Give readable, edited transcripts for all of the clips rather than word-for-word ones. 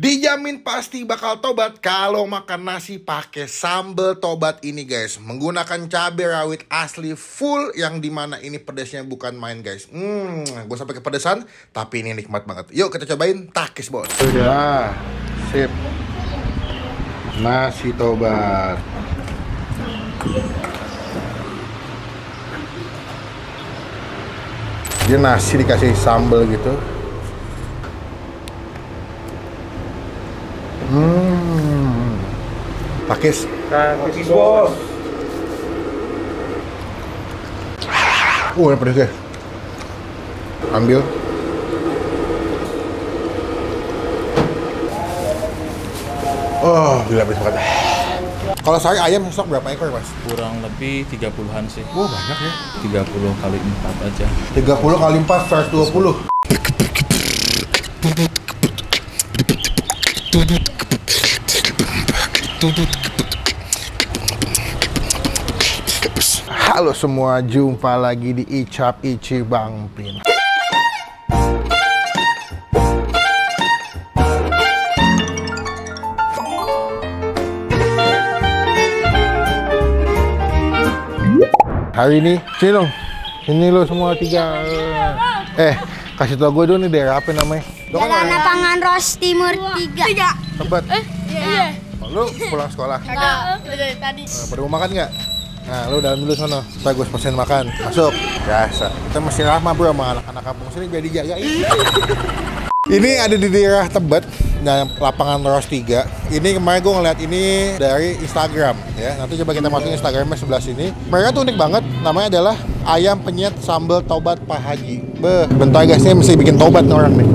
Dijamin pasti bakal tobat kalau makan nasi pakai sambal tobat ini guys. Menggunakan cabai rawit asli full yang dimana ini pedasnya bukan main guys. Gue sampai kepedesan tapi ini nikmat banget. Yuk kita cobain takis bos. Sudah, sip. Nasi tobat. Dia nasi dikasih sambal gitu. Takis bos. Ini pedas ya. Ambil. Oh, gila pedas banget. Kalau saya ayam stok berapa ekor mas? Kurang lebih 30-an sih. Wah banyak ya. 30 kali 4 aja. 30 kali 4, 120. Halo semua, jumpa lagi di Icap Ici Bang Pin. Hari ini, sini dong. Sini lo semua tiga. Kasih tau gue dulu nih daerah apa namanya? Jalan Lapangan Ros Timur 3. Tebet. Iya. Lu pulang sekolah? Kagak, tadi. Pada mau makan nggak? Nah, lu dalam dulu sono. Supaya gue pesen makan. Masuk. Biasa. Kita masih lama bro sama anak-anak kampung sini biar dijagain. Ini ada di daerah Tebet, dan Lapangan Ros 3. Ini kemarin gue ngeliat ini dari Instagram ya. Nanti coba kita masukin Instagramnya sebelah sini. Mereka tuh unik banget. Namanya adalah ayam penyet sambal tobat Pak Haji. Bentar guys, ini mesti bikin tobat nih orang nih.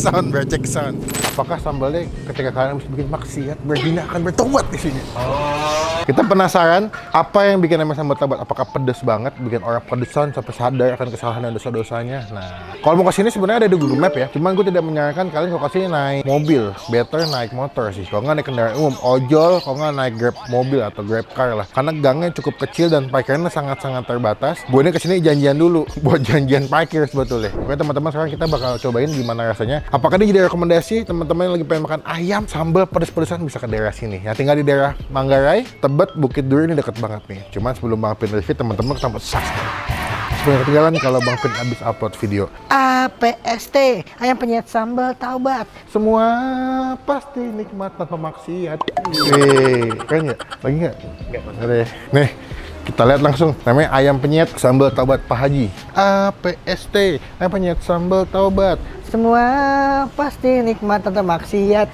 Bercek sound. Apakah sambalnya ketika kalian harus bikin maksiat berarti akan bertobat di sini? Kita penasaran apa yang bikin namanya sambal tobat? Apakah pedas banget, bikin orang pedesan sampai sadar akan kesalahan dan dosa-dosanya? Nah, kalau mau kesini sebenarnya ada di Google Map ya. Cuman gue tidak menyarankan kalian kalau kesini naik mobil, better naik motor sih. Kalau nggak naik kendaraan umum, ojol, kalau nggak naik grab mobil atau grab car lah. Karena gangnya cukup kecil dan parkirnya sangat-sangat terbatas. Gue ini kesini janjian dulu buat janjian parkir sebetulnya. Oke teman-teman, sekarang kita bakal cobain gimana rasanya. Apakah ini jadi rekomendasi teman-teman yang lagi pengen makan ayam sambal pedes-pedesan bisa ke daerah sini. Ya tinggal di daerah Manggarai, Tebet, Bukit Duri ini deket banget nih. Cuman sebelum Bang Pin review, teman-teman kita subscribe. Supaya ketinggalan kalau Bang Pin habis upload video. APST, ayam penyet sambal taubat. Semua pasti nikmat tanpa maksiat. Keren nggak? Lagi nggak? Nggak. Nih, kita lihat langsung. Namanya ayam penyet sambal taubat Pak Haji. APST, ayam penyet sambal taubat. Semua pasti nikmat tanpa maksiat.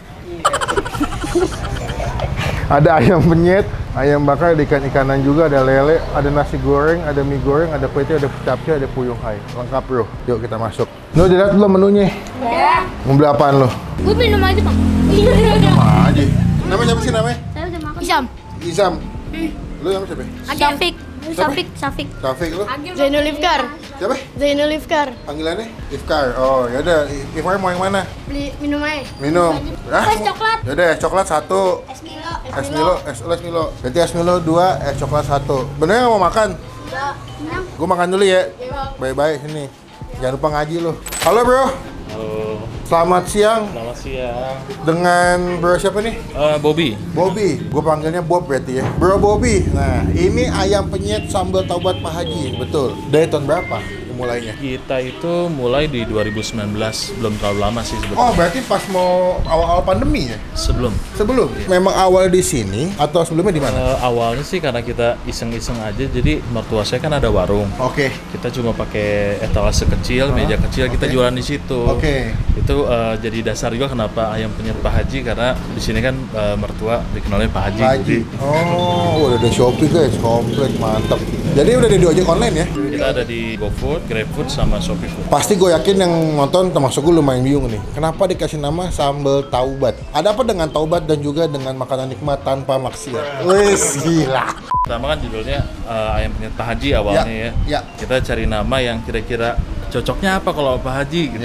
Ada ayam penyet, ayam bakar, ada ikan-ikanan juga, ada lele, ada nasi goreng, ada mie goreng, ada kue tiaw, ada capcay, ada puyuh hai. Lengkap bro. Yuk kita masuk. Lo dilihat belum menunya? Ya. Mau beli apaan lo? Gue minum aja bang. Sama aja. Namanya siapa sih namanya? Saya udah makan. Isam. Isam. Lo namanya siapa? Safik. Safik. Taufik lo? Zainul Ifkar. Siapa? Zainul Ifkar. Panggilannya? Ifkar. Oh yaudah, Ifkar mau yang mana? Beli minum aja. Minum. Es coklat. Yaudah, es coklat 1. Es Milo. Es Milo, es Milo. Berarti es Milo 2, es coklat 1. Bener nggak mau makan? Enam. Gue makan dulu ya. Bye-bye sini. Jangan lupa ngaji lo. Halo bro. Halo. Selamat siang. Selamat siang. Dengan bro siapa nih? Bobby. Bobby. Gue panggilnya Bob berarti ya. Bro Bobby. Nah, ini ayam penyet sambal taubat Pak Haji. Betul. Dari tahun berapa mulainya? Kita itu mulai di 2019, belum terlalu lama sih sebetulnya. Oh, berarti pas mau awal-awal pandemi ya? Sebelum. Sebelum? Memang awal di sini atau sebelumnya di mana? Awalnya sih karena kita iseng-iseng aja, jadi mertua saya kan ada warung. Oke. Kita cuma pakai etalase kecil, meja kecil, kita jualan di situ. Oke. Itu jadi dasar juga kenapa ayam penyet Pak Haji, karena di sini kan mertua dikenalnya Pak Haji. Pak Haji. Oh, udah ada Shopee guys, komplit, mantap. Jadi udah ada di ojek online ya? Kita ada di GoFood, GrabFood, sama Shopee Food. Pasti gue yakin yang nonton termasuk gue lumayan bingung nih. Kenapa dikasih nama sambal taubat? Ada apa dengan taubat dan juga dengan makanan nikmat tanpa maksiat? Wes gila. Pertama kan judulnya ayam penyet Pak Haji awalnya ya. Kita cari nama yang kira-kira cocoknya apa kalau Pak Haji gitu.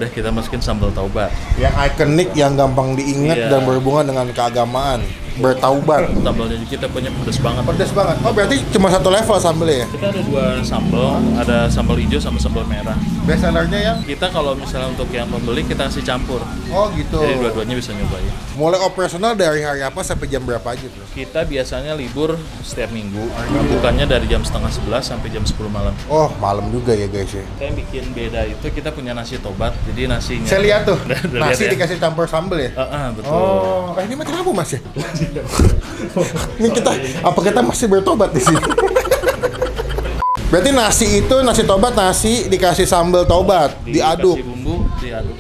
Udah kita masukin sambal taubat. Yang ikonik, yang gampang diingat dan berhubungan dengan keagamaan. bertaubat. Sambalnya kita punya pedas banget. Pedas banget. Oh berarti cuma satu level sambelnya ya? Kita ada 2 sambal, ada sambal hijau sama sambal merah. Best sellernya yang? Kita kalau misalnya untuk yang pembeli kita kasih campur. Oh gitu. Jadi dua-duanya bisa nyobain. Mulai operasional dari hari apa sampai jam berapa aja bro? Kita biasanya libur setiap minggu. Bukannya dari jam setengah 11 sampai jam 10 malam. Oh malam juga ya guys ya. Yang bikin beda itu kita punya nasi tobat. Jadi nasinya. Saya lihat tuh, Udah nasi lihat ya? dikasih campur sambal ya? Betul. Oh, ini mati lampu mas ya? Ini kita, apa kita masih bertobat di sini? Berarti nasi itu, nasi tobat, nasi dikasih sambal tobat, diaduk. Dikasih bumbu, diaduk.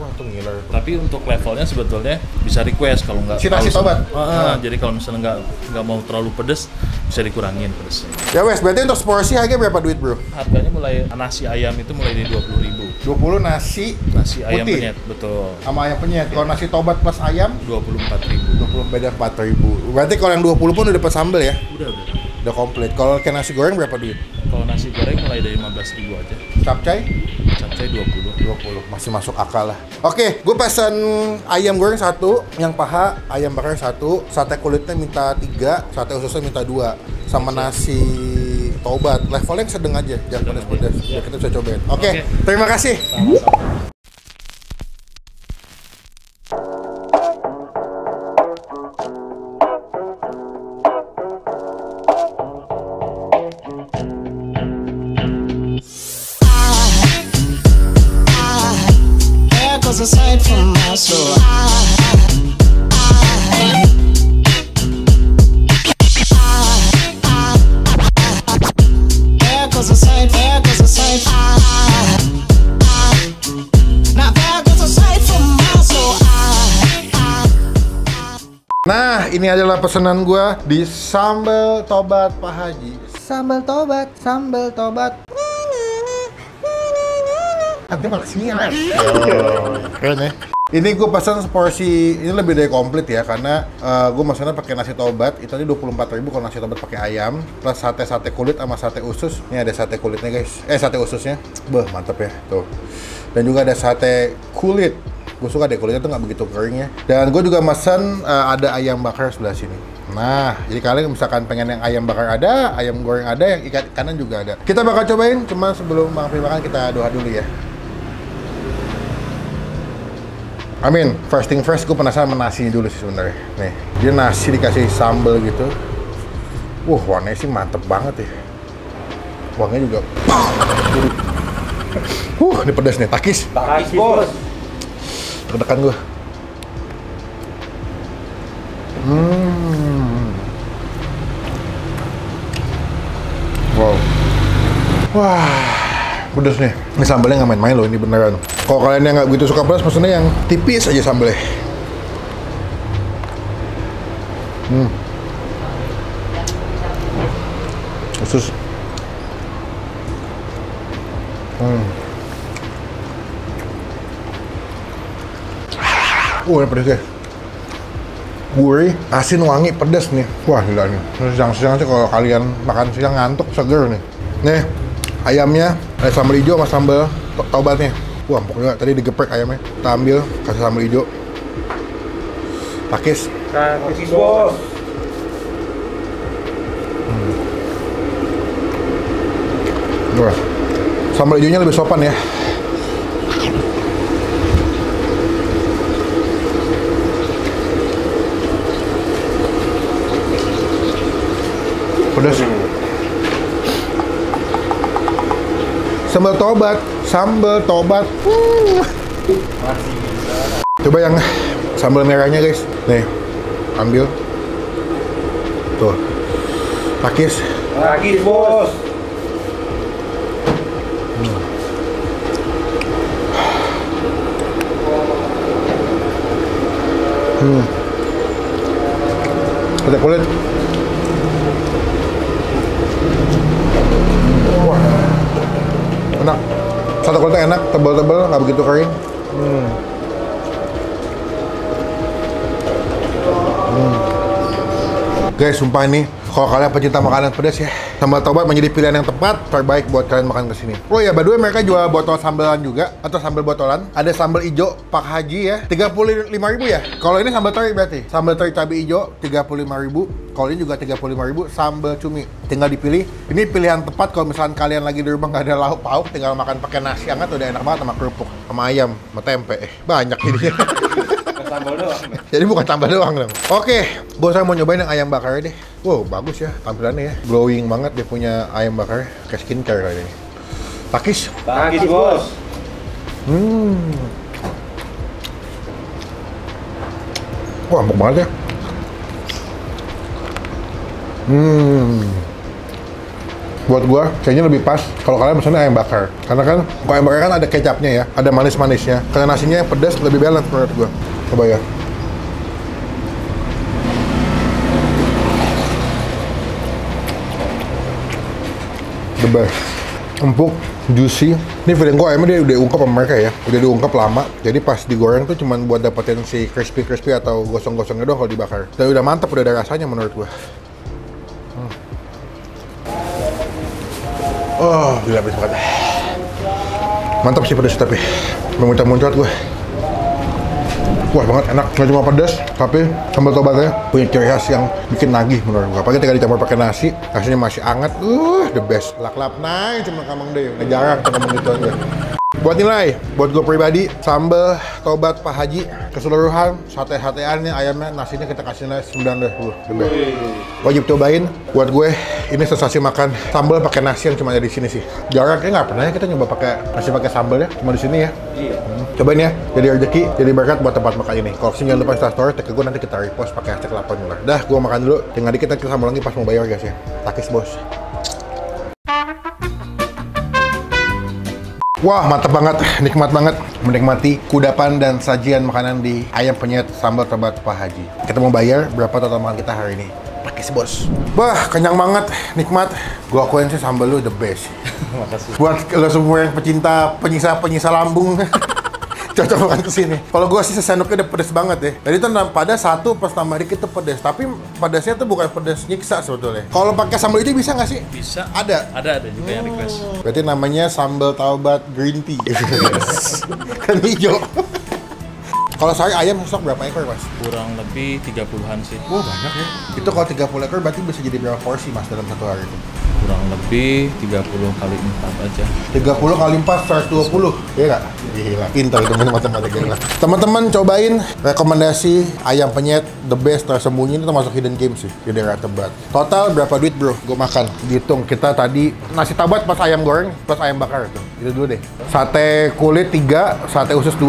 Wah itu ngiler. Tapi untuk levelnya sebetulnya bisa request kalau nggak. Si nasi tobat? Jadi kalau misalnya nggak mau terlalu pedes, bisa dikurangin pedesnya. Ya wes, berarti untuk seporsi harga berapa duit bro? Harganya mulai nasi ayam itu mulai di 20.000. 20 nasi Ayam putih penyet, betul. sama ayam penyet. Kalau nasi tobat plus ayam, 24.000. 20 beda 4.000. Berarti kalau yang 20 pun udah dapat sambal ya? Udah. Udah komplit. Kalau kayak nasi goreng berapa duit? Kalau nasi goreng mulai dari 15.000 aja. Capcay? Capcay 20. 20, masih masuk akal lah. Oke, gue pesan ayam goreng 1, yang paha ayam bakar 1, sate kulitnya minta 3, sate ususnya minta 2, sama nasi tobat. Levelnya sedang aja, jangan pedas-pedas. Ya kita bisa cobain. Oke, terima kasih. Aside from my soul, there goes a sight, there goes a sight. Now there goes a sight from my soul. Nah, ini adalah pesanan gue di sambal tobat Pak Haji. Sambal tobat, sambal tobat. Nanti malah sinyal. Keren ya. Ini gue pesan seporsi, ini lebih dari komplit ya, karena gue maksudnya pakai nasi tobat, itu tadi 24.000 kalau nasi tobat pakai ayam, plus sate kulit sama sate usus. Ini ada sate kulitnya guys, sate ususnya, mantep ya, tuh. Dan juga ada sate kulit, gue suka deh kulitnya tuh nggak begitu kering ya. Dan gue juga pesan ada ayam bakar sebelah sini. Nah, jadi kalian misalkan pengen yang ayam bakar ada, ayam goreng ada, yang ikan kanan juga ada. Kita bakal cobain, cuma sebelum makan kita doa dulu ya. Amin. First thing first, gue penasaran sama nasinya dulu sih sebenarnya. Nih, dia nasi dikasih sambal gitu. Warnanya sih mantep banget ya. Wanginya juga. Ini pedas nih, takis. Takis bos. Deg-degan gue. Wow. Wah. Pedas nih. Ini sambalnya nggak main-main loh, ini beneran. Kalau kalian yang nggak begitu suka pedas, maksudnya yang tipis aja sambalnya. Usus. Ini pedas deh. Gurih, asin, wangi, pedas nih. Wah gila nih. Siang-siang sih kalau kalian makan siang ngantuk, seger nih. Nih. Ayamnya ada sambal hijau sama sambal tobatnya. Wah, pokoknya tadi digeprek ayamnya. Kita ambil, kasih sambal hijau. Takis. Takis bos. Wah. Sambal hijaunya lebih sopan ya. Pedas. Sambal tobat. Masih bisa. Coba yang sambal merahnya guys. Nih, ambil. Tuh. Takis. Takis bos. Sate kulit. Wah. Enak. Sate kulitnya enak, tebal-tebal, nggak begitu kering. Guys, sumpah ini, kalau kalian pecinta makanan pedas ya, Sambal tobat menjadi pilihan yang tepat, terbaik buat kalian makan kesini. Oh ya, by the way, mereka jual botol sambalan juga, atau sambal botolan. Ada sambal hijau Pak Haji ya, 35.000 ya. Kalau ini sambal teri berarti. Sambal teri cabai hijau 35.000. Kalau ini juga 35.000. Sambal cumi. Tinggal dipilih. Ini pilihan tepat kalau misalkan kalian lagi di rumah nggak ada lauk pauk, tinggal makan pakai nasi hangat udah enak banget sama kerupuk, sama ayam, sama tempe. Banyak jadinya. Sambal doang. Jadi bukan tambah doang dong. Oke, bos saya mau nyobain yang ayam bakar deh. Wow, bagus ya tampilannya ya. Glowing banget dia punya ayam bakar. Kayak skincare kali ini. Takis. Takis, Bos. Wah, empuk banget ya. Buat gua kayaknya lebih pas kalau kalian pesannya ayam bakar. Karena kan kalau ayam bakar kan ada kecapnya ya, ada manis-manisnya. Karena nasinya yang pedas lebih balance menurut gua. Coba ya. The best. Empuk, juicy. Ini feeling gua ayamnya dia udah ungkap sama mereka ya. Udah diungkap lama. Jadi pas digoreng tuh cuman buat dapetin si crispy atau gosong-gosongnya doang kalau dibakar. Dan udah mantap, udah ada rasanya menurut gua. Oh, gila pedes banget. Mantap sih pedes tapi memuncrat gue. Wah banget, enak. Nggak cuma pedas, tapi sambal tobatnya punya ciri khas yang bikin nagih menurut gue. Apalagi tinggal dicampur pakai nasi, nasinya masih hangat. The best. Lak-lap naik cuma kamang deh. Udah jarang tuh ngomong gitu aja. Buat nilai, buat gue pribadi, sambal tobat Pak Haji keseluruhan, sate-sateannya, ayamnya, nasinya kita kasih nilai 9 deh. The best. Wajib cobain. Buat gue, ini sensasi makan sambal pakai nasi yang cuma ada di sini sih. Jarang, kayak nggak pernah ya kita nyoba pakai nasi pakai sambal ya, cuma di sini ya. Iya. Cobain ya, jadi rezeki, jadi berkat buat tempat makan ini. Kalau kesini jangan lupa Instastory, tag ke gue, nanti kita repost pakai hashtag 8 Mular. Dah, gue makan dulu. Tinggal dikit kita sambal lagi pas mau bayar guys ya. Takis bos. Wah, mantap banget, nikmat banget menikmati kudapan dan sajian makanan di ayam penyet sambal tobat Pak Haji. Kita mau bayar berapa total makan kita hari ini? Takis bos. Wah, kenyang banget, nikmat. Gua akuin sih sambal lu the best. Makasih. Buat lo semua yang pecinta penyisa lambung, cocok banget kesini. Kalau gua sih sesendoknya udah pedes banget ya. Jadi tuh pada satu pas tambah dikit tuh pedes, tapi pedesnya tuh bukan pedes nyiksa sebetulnya. Kalau pakai sambal itu bisa nggak sih? Bisa. Ada. Ada juga yang request. Berarti namanya sambal tobat green tea. Kan hijau. Kalau saya ayam stok berapa ekor, Mas? Kurang lebih 30-an sih. Wah, banyak ya. Itu kalau 30 ekor berarti bisa jadi berapa porsi, Mas, dalam satu hari itu? Kurang lebih 30 kali 4 aja. 30 kali 4, 120. Iya nggak? Gila. Pintar teman-teman matematika. Teman-teman cobain rekomendasi ayam penyet the best tersembunyi, ini termasuk hidden game sih di daerah Tebet. Total berapa duit, bro? Gue makan. Dihitung kita tadi nasi tabat pas ayam goreng, plus ayam bakar tuh. Itu dulu deh. Sate kulit 3, sate usus 2.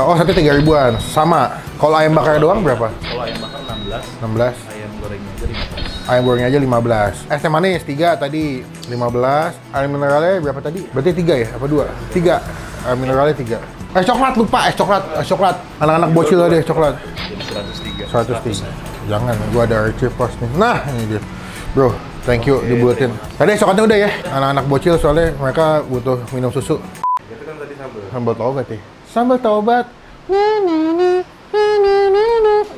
Oh, sate 3.000-an. Sama. Kalau ayam bakar doang berapa? Kalau ayam bakar 16. 16. Ayam gorengnya aja 15. Ayam gorengnya aja 15. Es teh manis 3 tadi 15. Air mineralnya berapa tadi? Berarti 3 ya? Apa 2? 3. Air mineralnya 3. Es coklat lupa, es coklat. Anak-anak bocil ada es coklat. Jadi 103. 103. Jangan, gua ada archive post nih. Nah, ini dia. Bro, thank you dibuatin. Tadi es coklatnya udah ya. Anak-anak bocil soalnya mereka butuh minum susu. Itu kan tadi sambal. Sambal tobat ya. Sambal tobat.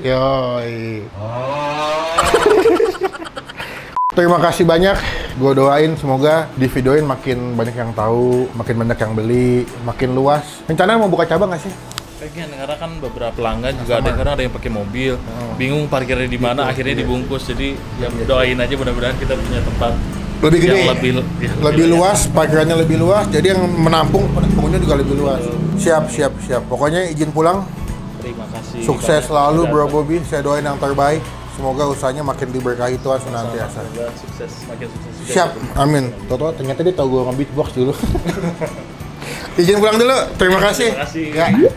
Yoi. Terima kasih banyak. Gue doain semoga di videoin makin banyak yang tahu, makin banyak yang beli, makin luas. Rencana mau buka cabang nggak sih? Pengen, karena kan beberapa pelanggan juga ada, karena ada yang pakai mobil, bingung parkirnya di mana, akhirnya dibungkus. Jadi ya doain aja mudah-mudahan kita punya tempat Lebih gede, yang lebih luas, parkirannya lebih luas, jadi yang menampung pengunjung juga lebih luas. Siap. Pokoknya izin pulang. Terima kasih. Sukses banyak. selalu Bro Dan Bobby. Saya doain yang terbaik. Semoga usahanya makin diberkahi Tuhan senantiasa. semoga sukses, makin sukses juga. Siap, amin. Toto ternyata dia tahu gue nge-beatbox dulu. Izin pulang dulu. Terima kasih. Terima kasih. Ya.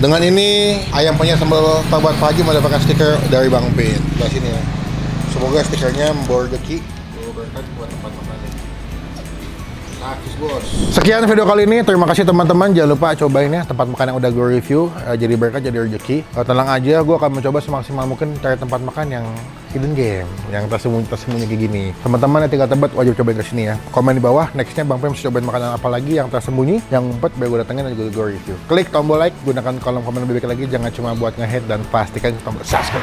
Dengan ini ayam penyet sambal tobat Pak Haji mendapatkan stiker dari Bang Pin. Sebelah sini ya. Semoga stikernya membawa rezeki. Bawa berkat buat tempat makan. Nakis bos. Sekian video kali ini. Terima kasih teman-teman. Jangan lupa cobain ya tempat makan yang udah gue review. Jadi berkat, jadi rezeki. Tenang aja, gue akan mencoba semaksimal mungkin cari tempat makan yang hidden game, yang tersembunyi kayak gini. Teman-teman yang tinggal Tebet wajib cobain kesini ya. Komen di bawah. Nextnya Bang Pem cobain makanan apa lagi yang tersembunyi, yang ngumpet biar gue datengin dan juga gue review. Klik tombol like, gunakan kolom komen lebih baik lagi. Jangan cuma buat nge-hate dan pastikan tombol subscribe.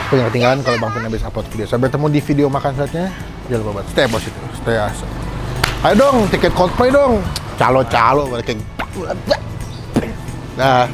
Aku yang ketinggalan kalau Bang Pem habis upload video. Sampai bertemu di video makan selanjutnya. Jangan lupa banget. Stay positif, stay awesome. Ayo dong, tiket Coldplay dong. Calo-calo, kayak. Nah.